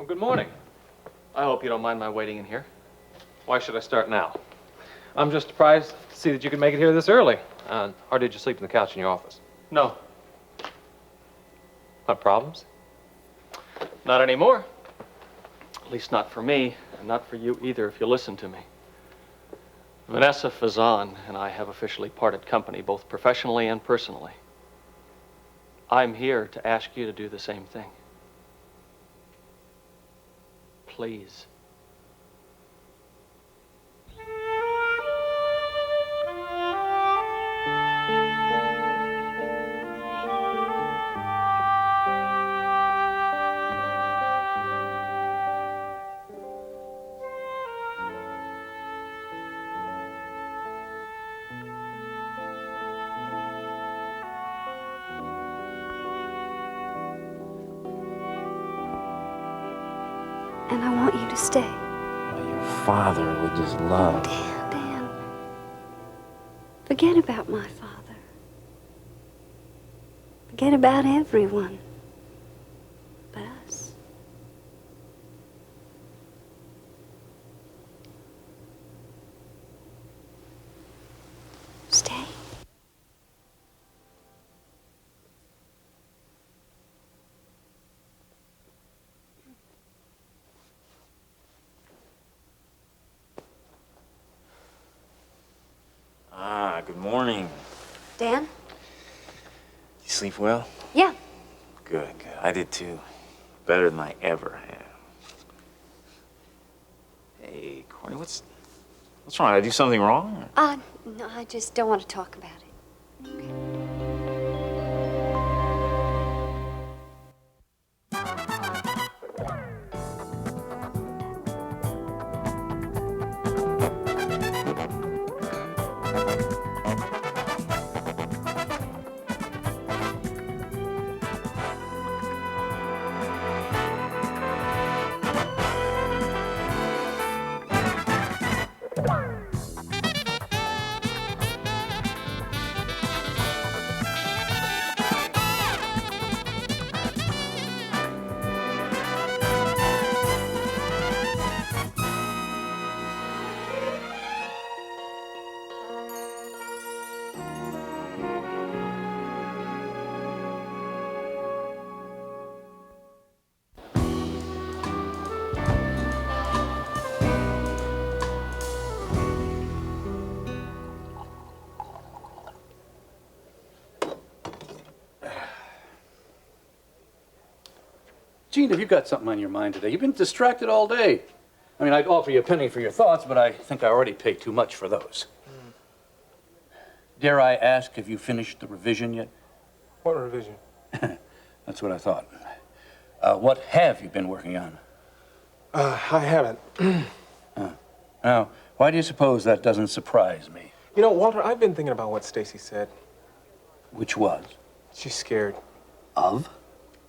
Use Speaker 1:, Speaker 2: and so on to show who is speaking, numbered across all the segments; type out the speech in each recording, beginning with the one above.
Speaker 1: Well, good morning. I hope you don't mind my waiting in here. Why should I start now? I'm just surprised to see that you could make it here this early. Or did you sleep on the couch in your office? No. What, problems? Not anymore. At least not for me, and not for you either, if you listen to me. Vanessa Fazan and I have officially parted company, both professionally and personally. I'm here to ask you to do the same thing. Please.
Speaker 2: And I want you to stay.
Speaker 3: Well, your father would just love.
Speaker 2: Dan. Forget about my father. Forget about everyone. But us. Stay.
Speaker 3: Good morning.
Speaker 2: Dan?
Speaker 3: You sleep well?
Speaker 2: Yeah.
Speaker 3: Good, good. I did too. Better than I ever have. Hey, Courtney, what's wrong? Did I do something wrong?
Speaker 2: No, I just don't want to talk about it.
Speaker 4: Gene, have you got something on your mind today? You've been distracted all day. I mean, I'd offer you a penny for your thoughts, but I think I already paid too much for those. Dare I ask, have you finished the revision yet?
Speaker 5: What revision?
Speaker 4: That's what I thought. What have you been working on?
Speaker 5: I haven't.
Speaker 4: Now, why do you suppose that doesn't surprise me?
Speaker 5: You know, Walter, I've been thinking about what Stacy said.
Speaker 4: Which was?
Speaker 5: She's scared.
Speaker 4: Of?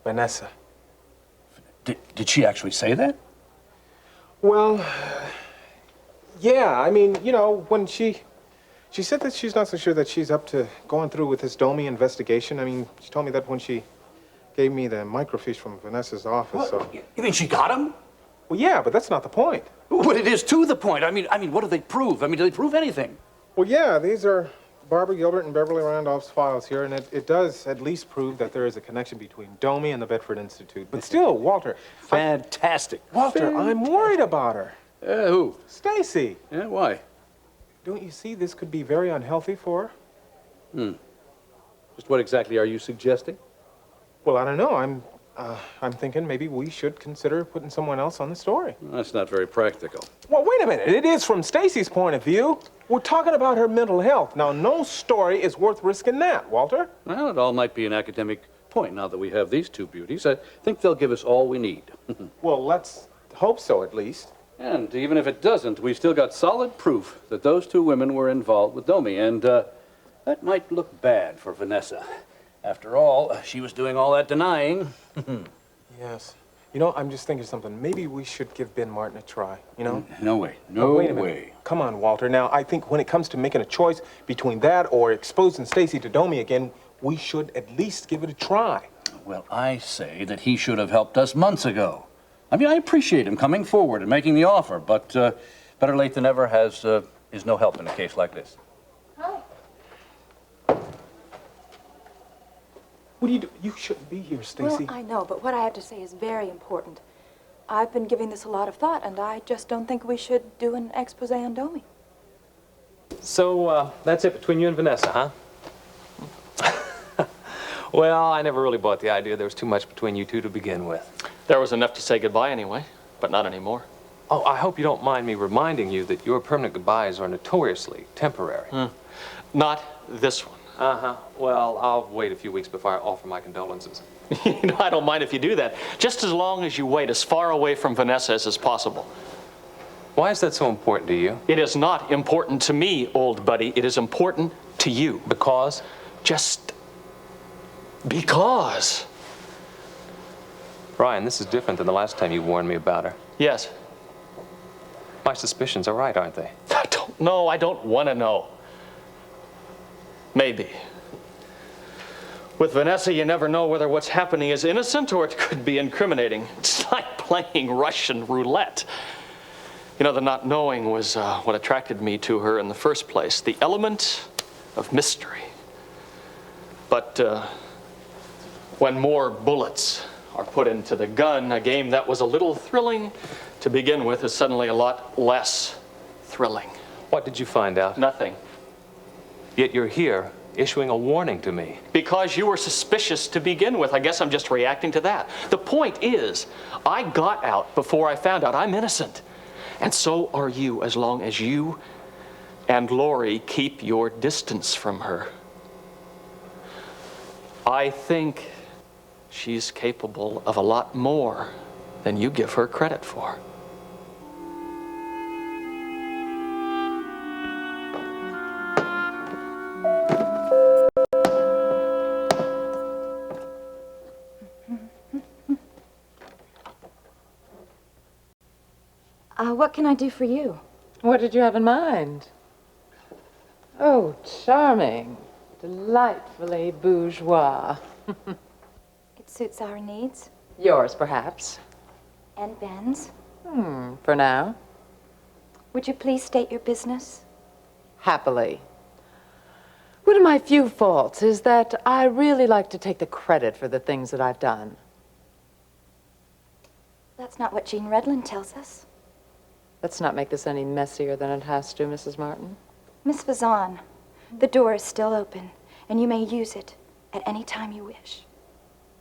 Speaker 5: Vanessa.
Speaker 4: Did she actually say that?
Speaker 5: Well, yeah, I mean, you know, when she said that she's not so sure that she's up to going through with this Domi investigation. I mean, she told me that when she gave me the microfiche from Vanessa's office, so...
Speaker 4: You mean she got him?
Speaker 5: Well, yeah, but that's not the point.
Speaker 4: But it is to the point. I mean, what do they prove? I mean, do they prove anything?
Speaker 5: Well, yeah, these are Barbara Gilbert and Beverly Randolph's files here, and it does at least prove that there is a connection between Domi and the Bedford Institute. But still, Walter...
Speaker 4: Fantastic.
Speaker 5: Walter, I'm worried about her.
Speaker 4: Who?
Speaker 5: Stacy.
Speaker 4: Yeah, why?
Speaker 5: Don't you see this could be very unhealthy for her?
Speaker 4: Just what exactly are you suggesting?
Speaker 5: Well, I don't know. I'm thinking maybe we should consider putting someone else on the story.
Speaker 4: That's not very practical.
Speaker 5: Well, wait a minute. It is from Stacy's point of view. We're talking about her mental health. Now, no story is worth risking that, Walter.
Speaker 4: Well, it all might be an academic point now that we have these two beauties. I think they'll give us all we need.
Speaker 5: Well, let's hope so, at least.
Speaker 4: And even if it doesn't, we've still got solid proof that those two women were involved with Domi, and that might look bad for Vanessa. After all, she was doing all that denying.
Speaker 5: Yes. You know, I'm just thinking something. Maybe we should give Ben Martin a try, you know?
Speaker 4: No way.
Speaker 5: Wait a minute. Come on, Walter. Now, I think when it comes to making a choice between that or exposing Stacy to Domi again, we should at least give it a try.
Speaker 4: Well, I say that he should have helped us months ago. I mean, I appreciate him coming forward and making the offer, but better late than never is no help in a case like this.
Speaker 5: What do you do? You shouldn't be here, Stacy.
Speaker 6: Well, I know, but what I have to say is very important. I've been giving this a lot of thought, and I just don't think we should do an expose on Domi.
Speaker 7: So, that's it between you and Vanessa, huh? Well, I never really bought the idea there was too much between you two to begin with.
Speaker 1: There was enough to say goodbye anyway, but not anymore.
Speaker 7: Oh, I hope you don't mind me reminding you that your permanent goodbyes are notoriously temporary.
Speaker 1: Not this one.
Speaker 7: Uh-huh. Well, I'll wait a few weeks before I offer my condolences.
Speaker 1: You know, I don't mind if you do that, just as long as you wait as far away from Vanessa as is possible.
Speaker 7: Why is that so important to you?
Speaker 1: It is not important to me, old buddy. It is important to you.
Speaker 7: Because?
Speaker 1: Just because.
Speaker 7: Ryan, this is different than the last time you warned me about her.
Speaker 1: Yes.
Speaker 7: My suspicions are right, aren't they?
Speaker 1: I don't know. I don't want to know. Maybe. With Vanessa, you never know whether what's happening is innocent or it could be incriminating. It's like playing Russian roulette. You know, the not knowing was what attracted me to her in the first place, the element of mystery. But when more bullets are put into the gun, a game that was a little thrilling to begin with is suddenly a lot less thrilling.
Speaker 7: What did you find out?
Speaker 1: Nothing.
Speaker 7: Yet you're here, issuing a warning to me.
Speaker 1: Because you were suspicious to begin with. I guess I'm just reacting to that. The point is, I got out before I found out I'm innocent. And so are you, as long as you and Lori keep your distance from her. I think she's capable of a lot more than you give her credit for.
Speaker 6: What can I do for you?
Speaker 8: What did you have in mind? Oh, charming. Delightfully bourgeois.
Speaker 6: It suits our needs.
Speaker 8: Yours, perhaps.
Speaker 6: And Ben's.
Speaker 8: For now.
Speaker 6: Would you please state your business?
Speaker 8: Happily. One of my few faults is that I really like to take the credit for the things that I've done.
Speaker 6: That's not what Jean Redland tells us.
Speaker 8: Let's not make this any messier than it has to, Mrs. Martin.
Speaker 6: Miss Vazan, the door is still open, and you may use it at any time you wish.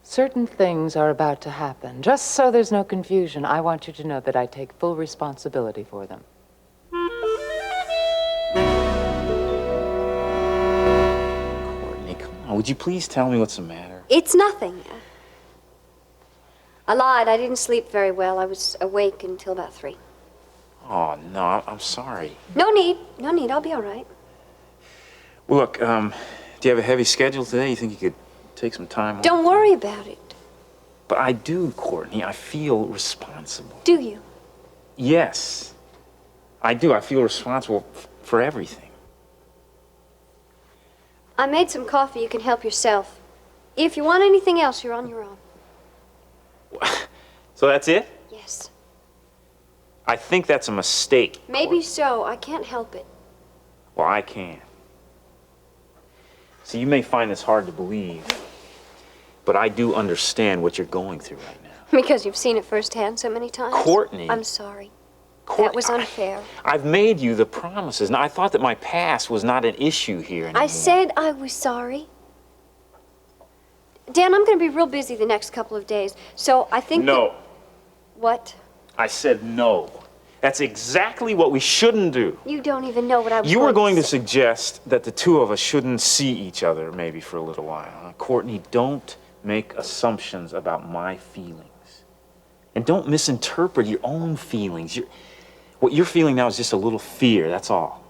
Speaker 8: Certain things are about to happen. Just so there's no confusion, I want you to know that I take full responsibility for them.
Speaker 3: Courtney, come on. Would you please tell me what's the matter?
Speaker 2: It's nothing. I lied. I didn't sleep very well. I was awake until about 3.
Speaker 3: Oh, no, I'm sorry.
Speaker 2: No need. No need. I'll be all right.
Speaker 3: Well, look, do you have a heavy schedule today? You think you could take some time off?
Speaker 2: Don't worry about it.
Speaker 3: But I do, Courtney. I feel responsible.
Speaker 2: Do you?
Speaker 3: Yes, I do. I feel responsible for everything.
Speaker 2: I made some coffee. You can help yourself. If you want anything else, you're on your own.
Speaker 3: So that's it?
Speaker 2: Yes.
Speaker 3: I think that's a mistake.
Speaker 2: Maybe so. I can't help it.
Speaker 3: Well, I can. So you may find this hard to believe, but I do understand what you're going through right now.
Speaker 2: Because you've seen it firsthand so many times.
Speaker 3: Courtney.
Speaker 2: I'm sorry.
Speaker 3: Courtney,
Speaker 2: That was unfair.
Speaker 3: I've made you the promises. Now, I thought that my past was not an issue here anymore.
Speaker 2: I said I was sorry. Dan, I'm going to be real busy the next couple of days, so I think
Speaker 3: No.
Speaker 2: that... What?
Speaker 3: I said no. That's exactly what we shouldn't do.
Speaker 2: You don't even know what I was
Speaker 3: You were going to
Speaker 2: say.
Speaker 3: suggest that the two of us shouldn't see each other maybe for a little while. Courtney, don't make assumptions about my feelings. And don't misinterpret your own feelings. What you're feeling now is just a little fear, that's all.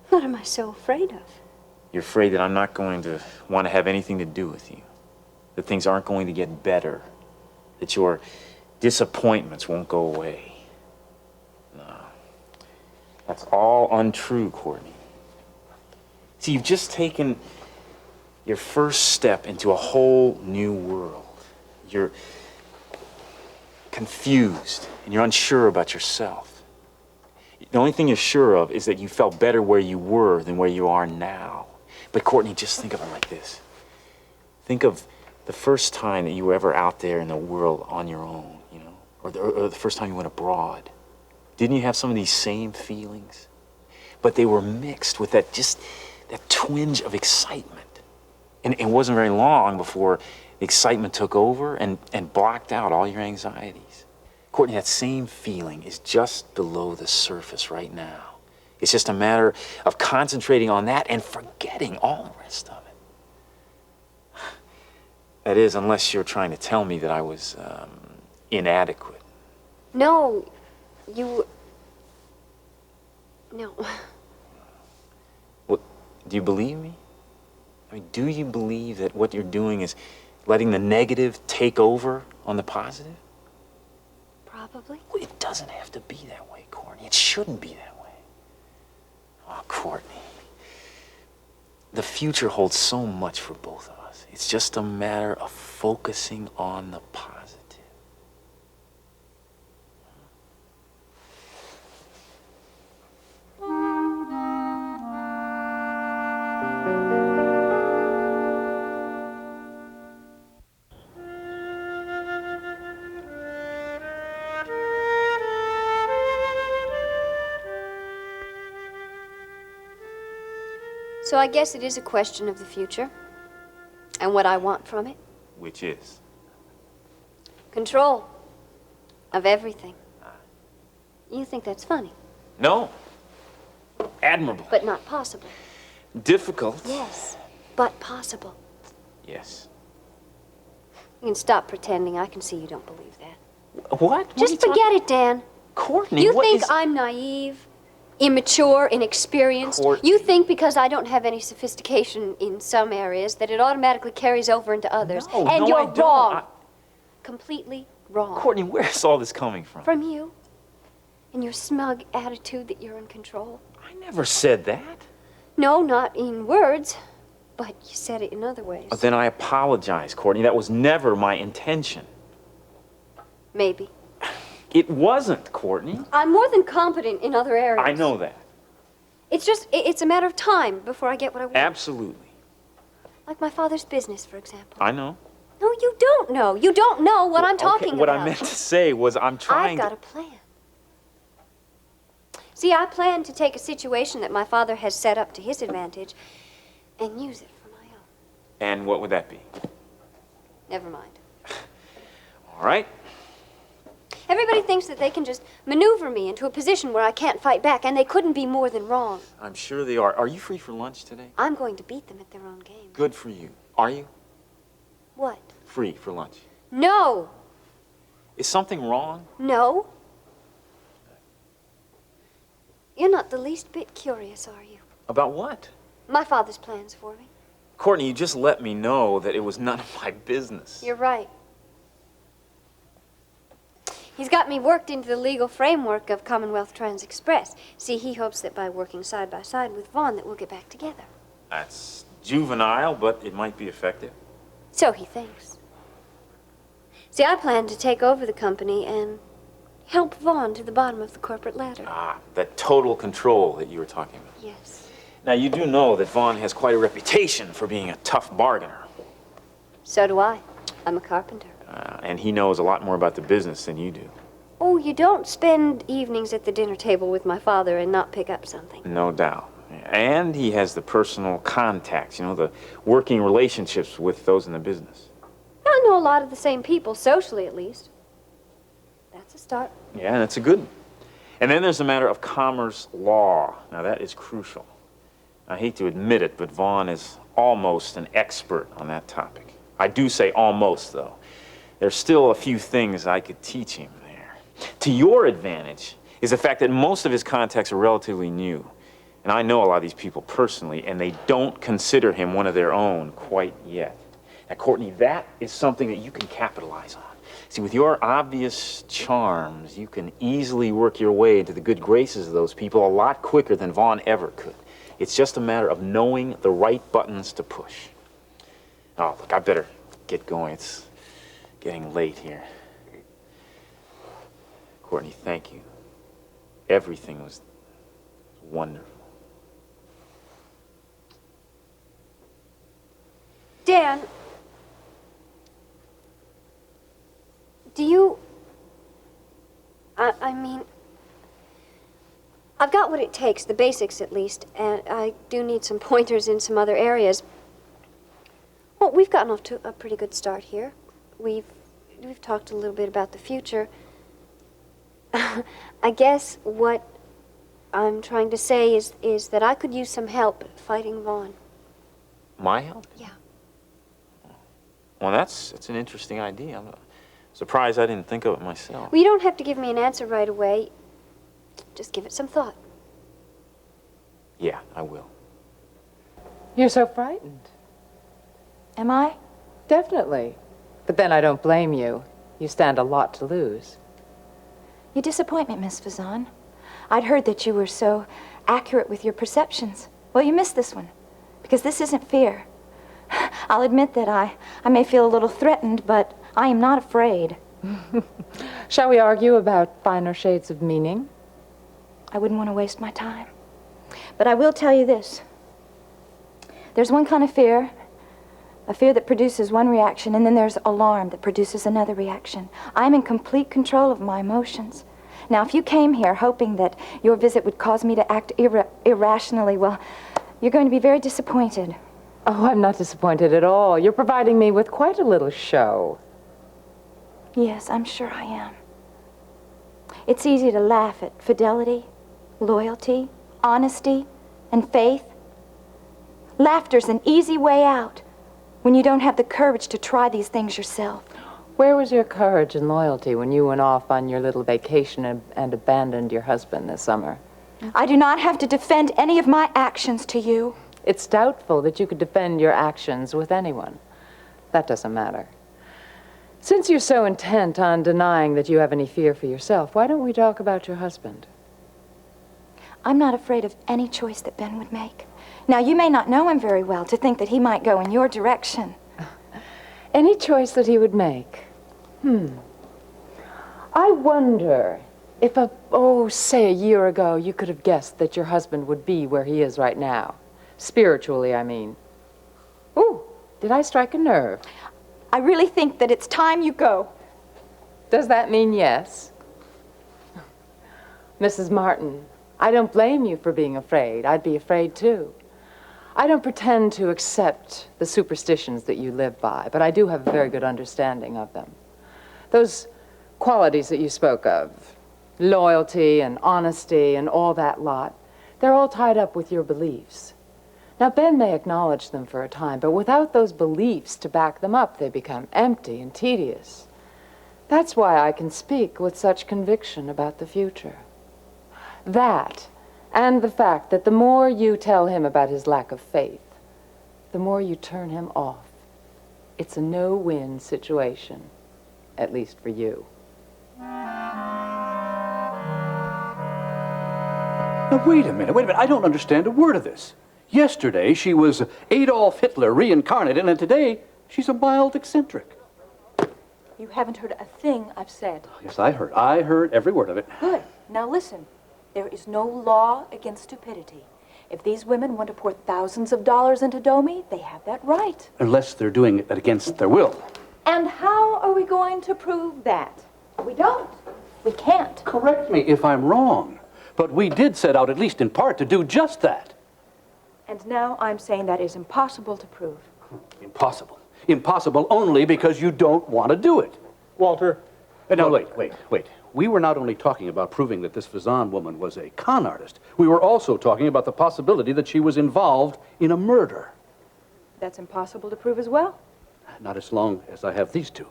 Speaker 2: What am I so afraid of?
Speaker 3: You're afraid that I'm not going to want to have anything to do with you. That things aren't going to get better. That your disappointments won't go away. No. That's all untrue, Courtney. See, you've just taken your first step into a whole new world. confused and you're unsure about yourself. The only thing you're sure of is that you felt better where you were than where you are now. But Courtney, just think of it like this. Think of the first time that you were ever out there in the world on your own, you know, or the first time you went abroad. Didn't you have some of these same feelings? But they were mixed with that twinge of excitement. And it wasn't very long before the excitement took over and blocked out all your anxieties. Courtney, that same feeling is just below the surface right now. It's just a matter of concentrating on that and forgetting all the rest of it. That is, unless you're trying to tell me that I was inadequate.
Speaker 2: No, No.
Speaker 3: What, do you believe me? I mean, do you believe that what you're doing is letting the negative take over on the positive?
Speaker 2: Probably.
Speaker 3: Well, it doesn't have to be that way, Courtney. It shouldn't be that way. Oh, Courtney. The future holds so much for both of us. It's just a matter of focusing on the positive.
Speaker 2: So I guess it is a question of the future and what I want from it.
Speaker 3: Which is?
Speaker 2: Control of everything. You think that's funny,
Speaker 3: No. Admirable.
Speaker 2: but not possible.
Speaker 3: Difficult.
Speaker 2: Yes, but possible.
Speaker 3: Yes.
Speaker 2: You can stop pretending. I can see you don't believe that.
Speaker 3: What?
Speaker 2: Just forget it, Dan.
Speaker 3: Courtney,
Speaker 2: You
Speaker 3: what
Speaker 2: think
Speaker 3: is...
Speaker 2: I'm naive, immature, inexperienced.
Speaker 3: Courtney.
Speaker 2: You think because I don't have any sophistication in some areas that it automatically carries over into others.
Speaker 3: No,
Speaker 2: and
Speaker 3: no,
Speaker 2: you're
Speaker 3: I don't.
Speaker 2: wrong. Completely wrong.
Speaker 3: Courtney, where's all this coming from?
Speaker 2: From you. And your smug attitude that you're in control.
Speaker 3: I never said that.
Speaker 2: No, not in words, but you said it in other ways.
Speaker 3: Then I apologize, Courtney. That was never my intention.
Speaker 2: Maybe.
Speaker 3: It wasn't, Courtney.
Speaker 2: I'm more than competent in other areas.
Speaker 3: I know that.
Speaker 2: It's just, it's a matter of time before I get what I want.
Speaker 3: Absolutely.
Speaker 2: Like my father's business, for example.
Speaker 3: I know.
Speaker 2: No, you don't know. You don't know what I'm
Speaker 3: Okay,
Speaker 2: talking
Speaker 3: what
Speaker 2: about.
Speaker 3: I meant to say was I'm trying
Speaker 2: I've got a plan. See, I plan to take a situation that my father has set up to his advantage and use it for my own.
Speaker 3: And what would that be?
Speaker 2: Never mind.
Speaker 3: All right.
Speaker 2: Everybody thinks that they can just maneuver me into a position where I can't fight back, and they couldn't be more than wrong.
Speaker 3: I'm sure they are. Are you free for lunch today?
Speaker 2: I'm going to beat them at their own game.
Speaker 3: Good for you. Are you?
Speaker 2: What?
Speaker 3: Free for lunch.
Speaker 2: No.
Speaker 3: Is something wrong?
Speaker 2: No. You're not the least bit curious, are you?
Speaker 3: About what?
Speaker 2: My father's plans for me.
Speaker 3: Courtney, you just let me know that it was none of my business.
Speaker 2: You're right. He's got me worked into the legal framework of Commonwealth Trans Express. See, he hopes that by working side by side with Vaughn that we'll get back together.
Speaker 3: That's juvenile, but it might be effective.
Speaker 2: So he thinks. See, I plan to take over the company and help Vaughn to the bottom of the corporate ladder.
Speaker 3: Ah, that total control that you were talking about.
Speaker 2: Yes.
Speaker 3: Now, you do know that Vaughn has quite a reputation for being a tough bargainer.
Speaker 2: So do I. I'm a carpenter.
Speaker 3: And he knows a lot more about the business than you do.
Speaker 2: Oh, you don't spend evenings at the dinner table with my father and not pick up something.
Speaker 3: No doubt. And he has the personal contacts, you know, the working relationships with those in the business.
Speaker 2: I know a lot of the same people, socially at least. That's a start.
Speaker 3: Yeah, and it's a good one. And then there's the matter of commerce law. Now, that is crucial. I hate to admit it, but Vaughn is almost an expert on that topic. I do say almost, though. There's still a few things I could teach him there. To your advantage is the fact that most of his contacts are relatively new. And I know a lot of these people personally, and they don't consider him one of their own quite yet. Now, Courtney, that is something that you can capitalize on. See, with your obvious charms, you can easily work your way into the good graces of those people a lot quicker than Vaughn ever could. It's just a matter of knowing the right buttons to push. Oh, look, I better get going. It's getting late here. Courtney, thank you. Everything was wonderful.
Speaker 2: Dan, do you... I mean, I've got what it takes, the basics at least, and I do need some pointers in some other areas. Well, we've gotten off to a pretty good start here. We've talked a little bit about the future. I guess what I'm trying to say is that I could use some help fighting Vaughn.
Speaker 3: My help?
Speaker 2: Yeah.
Speaker 3: Well, that's an interesting idea. I'm surprised I didn't think of it myself.
Speaker 2: Well, you don't have to give me an answer right away. Just give it some thought.
Speaker 3: Yeah, I will.
Speaker 8: You're so frightened.
Speaker 6: Am I?
Speaker 8: Definitely. But then I don't blame you. You stand a lot to lose.
Speaker 6: You disappoint me, Miss Fazan. I'd heard that you were so accurate with your perceptions. Well, you missed this one, because this isn't fear. I'll admit that I may feel a little threatened, but I am not afraid.
Speaker 8: Shall we argue about finer shades of meaning?
Speaker 6: I wouldn't want to waste my time. But I will tell you this. There's one kind of fear, a fear that produces one reaction, and then there's alarm that produces another reaction. I'm in complete control of my emotions. Now, if you came here hoping that your visit would cause me to act irrationally, well, you're going to be very disappointed.
Speaker 8: Oh, I'm not disappointed at all. You're providing me with quite a little show.
Speaker 6: Yes, I'm sure I am. It's easy to laugh at fidelity, loyalty, honesty, and faith. Laughter's an easy way out when you don't have the courage to try these things yourself.
Speaker 8: Where was your courage and loyalty when you went off on your little vacation and abandoned your husband this summer?
Speaker 6: I do not have to defend any of my actions to you.
Speaker 8: It's doubtful that you could defend your actions with anyone. That doesn't matter. Since you're so intent on denying that you have any fear for yourself, why don't we talk about your husband?
Speaker 6: I'm not afraid of any choice that Ben would make. Now, you may not know him very well to think that he might go in your direction.
Speaker 8: Any choice that he would make? I wonder if say a year ago, you could have guessed that your husband would be where he is right now. Spiritually, I mean. Ooh, did I strike a nerve?
Speaker 6: I really think that it's time you go.
Speaker 8: Does that mean yes? Mrs. Martin, I don't blame you for being afraid. I'd be afraid too. I don't pretend to accept the superstitions that you live by, but I do have a very good understanding of them. Those qualities that you spoke of, loyalty and honesty and all that lot, they're all tied up with your beliefs. Now, Ben may acknowledge them for a time, but without those beliefs to back them up, they become empty and tedious. That's why I can speak with such conviction about the future. That, and the fact that the more you tell him about his lack of faith, the more you turn him off. It's a no-win situation, at least for you.
Speaker 4: Now, wait a minute. I don't understand a word of this. Yesterday, she was Adolf Hitler reincarnated, and today, she's a mild eccentric.
Speaker 6: You haven't heard a thing I've said.
Speaker 4: Yes, I heard. I heard every word of it.
Speaker 6: Good. Now listen. There is no law against stupidity. If these women want to pour thousands of dollars into Domi, they have that right.
Speaker 4: Unless they're doing it against their will.
Speaker 6: And how are we going to prove that? We don't. We can't.
Speaker 4: Correct me if I'm wrong, but we did set out, at least in part, to do just that.
Speaker 6: And now I'm saying that is impossible to prove.
Speaker 4: Impossible. Impossible only because you don't want to do it.
Speaker 5: Walter.
Speaker 4: No, wait. We were not only talking about proving that this Fazan woman was a con artist, we were also talking about the possibility that she was involved in a murder.
Speaker 6: That's impossible to prove as well.
Speaker 4: Not as long as I have these two.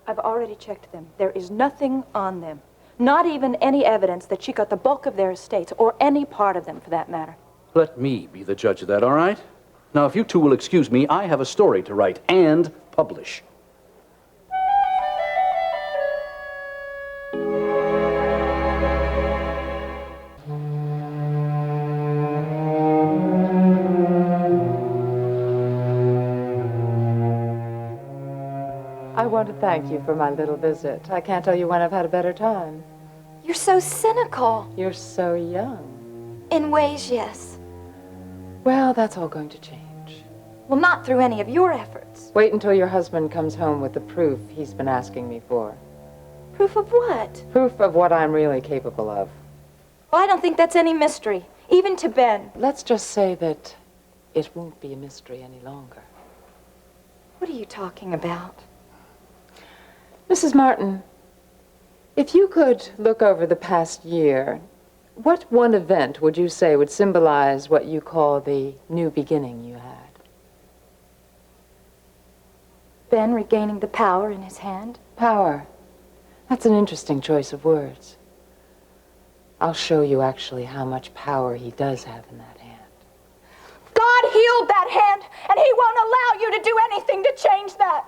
Speaker 6: I've already checked them. There is nothing on them. Not even any evidence that she got the bulk of their estates, or any part of them for that matter.
Speaker 4: Let me be the judge of that, all right? Now, if you two will excuse me, I have a story to write and publish.
Speaker 8: I want to thank you for my little visit. I can't tell you when I've had a better time.
Speaker 6: You're so cynical.
Speaker 8: You're so young.
Speaker 6: In ways, yes.
Speaker 8: Well, that's all going to change.
Speaker 6: Well, not through any of your efforts.
Speaker 8: Wait until your husband comes home with the proof he's been asking me for.
Speaker 6: Proof of what?
Speaker 8: Proof of what I'm really capable of.
Speaker 6: Well, I don't think that's any mystery, even to Ben.
Speaker 8: Let's just say that it won't be a mystery any longer.
Speaker 6: What are you talking about?
Speaker 8: Mrs. Martin, if you could look over the past year, what one event would you say would symbolize what you call the new beginning you had?
Speaker 6: Ben regaining the power in his hand.
Speaker 8: Power. That's an interesting choice of words. I'll show you actually how much power he does have in that hand.
Speaker 6: God healed that hand, and he won't allow you to do anything to change that.